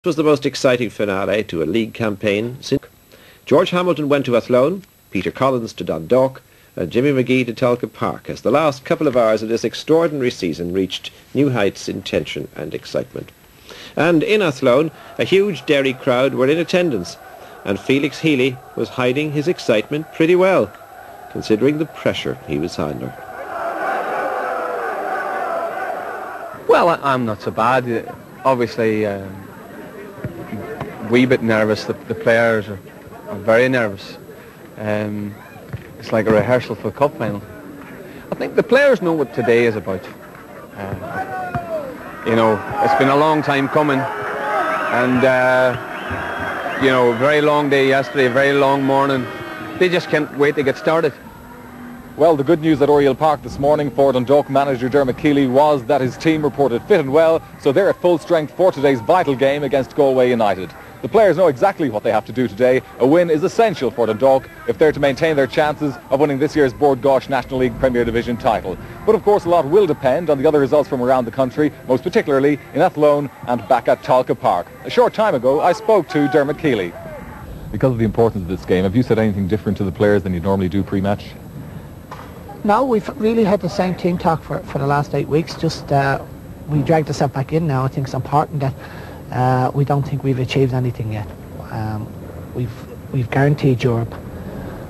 It was the most exciting finale to a league campaign since. George Hamilton went to Athlone, Peter Collins to Dundalk, and Jimmy McGee to Tulka Park as the last couple of hours of this extraordinary season reached new heights in tension and excitement. And in Athlone, a huge Derry crowd were in attendance, and Felix Healy was hiding his excitement pretty well, considering the pressure he was under. Well, I'm not so bad. Obviously, wee bit nervous. The players are very nervous. It's like a rehearsal for a cup final. I think the players know what today is about. You know, it's been a long time coming, and you know, a very long day yesterday, a very long morning. They just can't wait to get started. Well, the good news at Oriel Park this morning for Dundalk manager Dermot Keely was that his team reported fit and well, so they're at full strength for today's vital game against Galway United. The players know exactly what they have to do today. A win is essential for Dundalk if they're to maintain their chances of winning this year's Bord Gáis National League Premier Division title. But of course a lot will depend on the other results from around the country, most particularly in Athlone and back at Tulka Park. A short time ago I spoke to Dermot Keely. Because of the importance of this game, have you said anything different to the players than you normally do pre-match? No, we've really had the same team talk for the last 8 weeks. Just we dragged ourselves back in now. I think it's important that we don't think we've achieved anything yet. We've guaranteed Europe,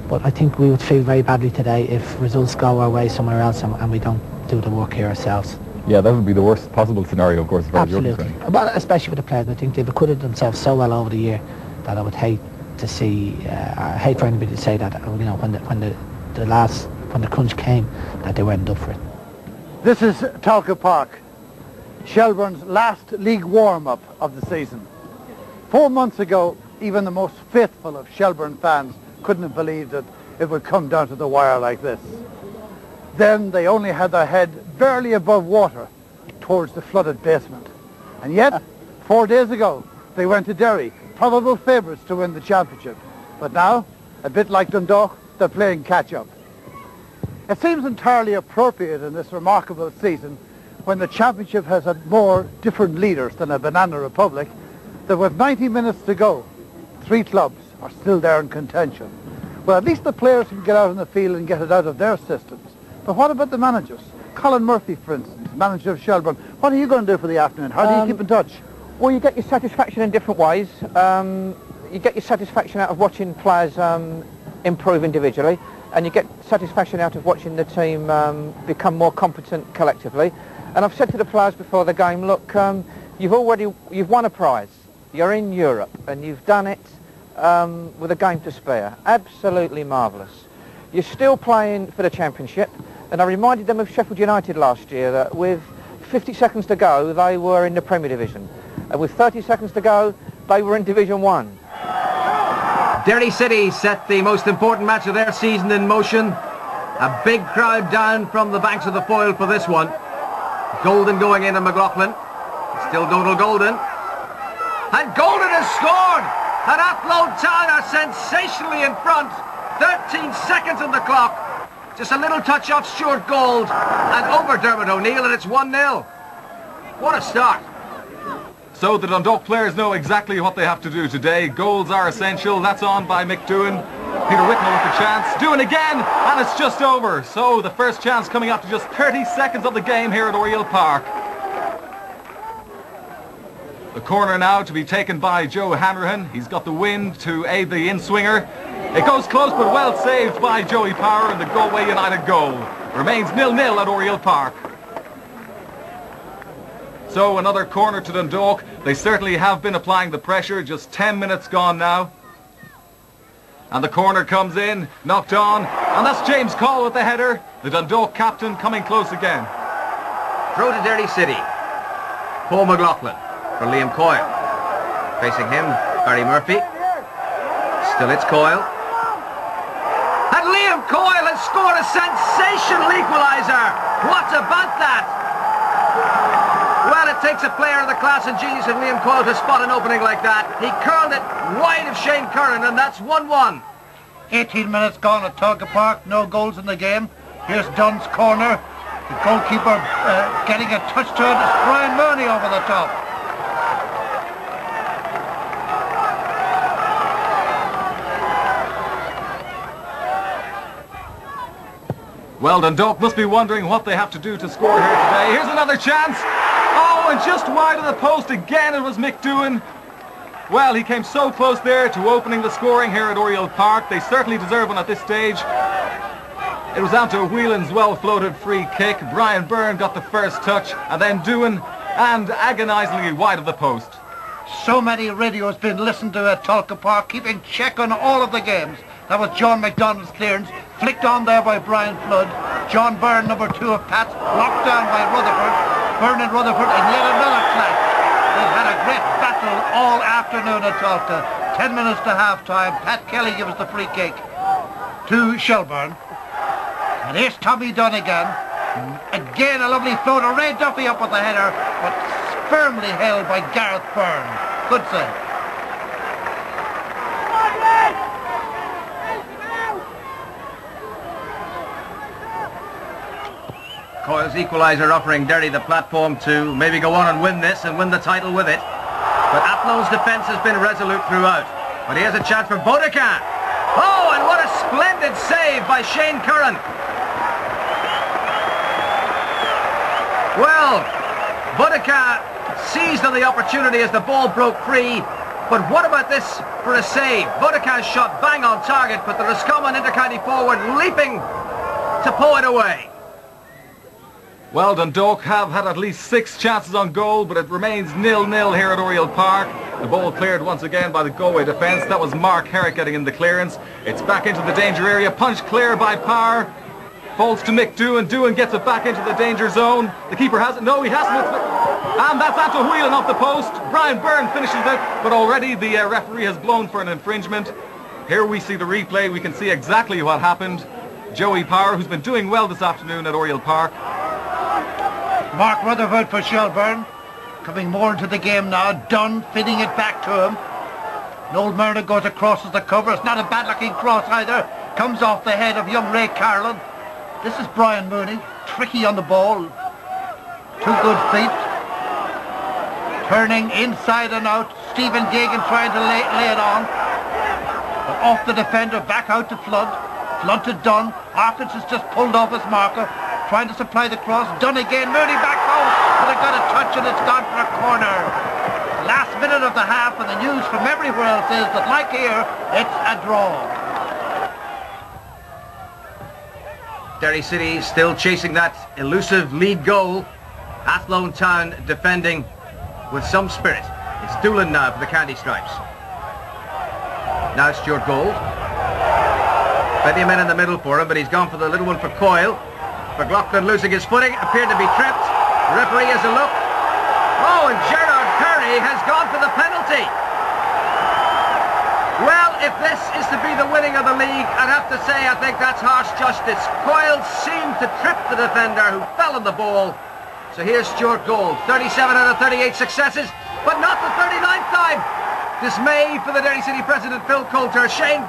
but I think we would feel very badly today if results go our way somewhere else and we don't do the work here ourselves. Yeah, that would be the worst possible scenario, of course, as far as you're concerned. Well, especially for the players. I think they've acquitted themselves so well over the year that I would hate to see, I hate for anybody to say that, you know, when the crunch came, that they weren't up for it. This is Tulka Park, Shelbourne's last league warm-up of the season. 4 months ago, even the most faithful of Shelbourne fans couldn't have believed that it would come down to the wire like this. Then they only had their head barely above water towards the flooded basement. And yet, 4 days ago, they went to Derry, probable favourites to win the championship. But now, a bit like Dundalk, they're playing catch-up. It seems entirely appropriate in this remarkable season, when the championship has had more different leaders than a banana republic, that with 90 minutes to go, 3 clubs are still there in contention. Well, at least the players can get out on the field and get it out of their systems. But what about the managers? Colin Murphy, for instance, manager of Shelbourne. What are you going to do for the afternoon? How do you keep in touch? Well, you get your satisfaction in different ways. You get your satisfaction out of watching players improve individually, and you get satisfaction out of watching the team become more competent collectively. And I've said to the players before the game, look, you've won a prize. You're in Europe, and you've done it with a game to spare. Absolutely marvellous. You're still playing for the championship, and I reminded them of Sheffield United last year, that with 50 seconds to go, they were in the Premier Division. And with 30 seconds to go, they were in Division 1. Derry City set the most important match of their season in motion. A big crowd down from the banks of the Foyle for this one. Golden going in and McLaughlin. Still Golden. And Golden has scored! And Athlone Town are sensationally in front. 13 seconds on the clock. Just a little touch off Stuart Gold and over Dermot O'Neill, and it's 1-0. What a start. So the Dundalk players know exactly what they have to do today. Goals are essential. That's on by Mick Doohan. Peter Whitnell with the chance. Doohan again, and it's just over. So the first chance coming up to just 30 seconds of the game here at Oriel Park. The corner now to be taken by Joe Hanrahan. He's got the wind to aid the in-swinger. It goes close, but well saved by Joey Power, and the Galway United goal remains 0-0 at Oriel Park. So another corner to Dundalk. They certainly have been applying the pressure. Just 10 minutes gone now. And the corner comes in, knocked on, and that's James Call with the header. The Dundalk captain coming close again. Throw to Derry City. Paul McLaughlin for Liam Coyle. Facing him, Barry Murphy. Still it's Coyle. And Liam Coyle has scored a sensational equaliser. What about that? Well, it takes a player of the class and genius of Liam Coyle to spot an opening like that. He curled it wide of Shane Curran, and that's 1-1. 18 minutes gone at Tulka Park, no goals in the game. Here's Dunn's corner. The goalkeeper getting a touch to it. It's Brian Mooney over the top. Well, Dundalk must be wondering what they have to do to score here today. Here's another chance. Oh, and just wide of the post again, it was McDoohan. Well, he came so close there to opening the scoring here at Oriel Park. They certainly deserve one at this stage. It was down to Whelan's well-floated free kick. Brian Byrne got the first touch, and then Doohan, and agonisingly wide of the post. So many radios being listened to at Tulka Park, keeping check on all of the games. That was John McDonald's clearance, flicked on there by Brian Flood. John Byrne, number 2 of Pat's, blocked down by Rutherford. Byrne and Rutherford, and yet another clash. They've had a great battle all afternoon at Tulka. 10 minutes to half-time. Pat Kelly gives the free kick to Shelburne. And here's Tommy Dunn again. Again a lovely floater. Ray Duffy up with the header, but firmly held by Gareth Byrne. Good save. Coyle's equaliser offering Derry the platform to maybe go on and win this and win the title with it. But Athlon's defence has been resolute throughout. But here's a chance for Boudicca. Oh, and what a splendid save by Shane Curran. Well, Boudicca seized on the opportunity as the ball broke free. But what about this for a save? Boudicca's shot bang on target, but the Roscommon inter-county forward leaping to pull it away. Well, Dundalk have had at least 6 chances on goal, but it remains 0-0 here at Oriel Park. The ball cleared once again by the Galway defence. That was Mark Herrick getting in the clearance. It's back into the danger area. Punched clear by Power. Falls to Mick Doohan. Doohan gets it back into the danger zone. The keeper hasn't. No, he hasn't. And that's Anto Whelan off the post. Brian Byrne finishes it, but already the referee has blown for an infringement. Here we see the replay. We can see exactly what happened. Joey Power, who's been doing well this afternoon at Oriel Park. Mark Rutherford for Shelburne, coming more into the game now. Dunn feeding it back to him. Noel Murner goes across as the cover. It's not a bad-looking cross either. Comes off the head of young Ray Carlin. This is Brian Mooney, tricky on the ball. 2 good feet. Turning inside and out. Stephen Gagan trying to lay it on. But off the defender, back out to Flood. Flood to Dunn. Harkins has just pulled off his marker. Trying to supply the cross. Dunn again. Mooney back home. But it got a touch and it's gone for a corner. Last minute of the half, and the news from everywhere else is that, like here, it's a draw. Derry City still chasing that elusive lead goal. Athlone Town defending with some spirit. It's Doolan now for the Candy Stripes. Now Stuart Gold. Plenty of men in the middle for him, but he's gone for the little one for Coyle. McLaughlin losing his footing, appeared to be tripped. The referee has a look. Oh, and Gerard Perry has gone for the penalty. Well, if this is to be the winning of the league, I'd have to say I think that's harsh justice. Coyle seemed to trip the defender who fell on the ball. So here's Stuart Gold, 37 out of 38 successes, but not the 39th time. Dismay for the Derry City president, Phil Coulter. Shane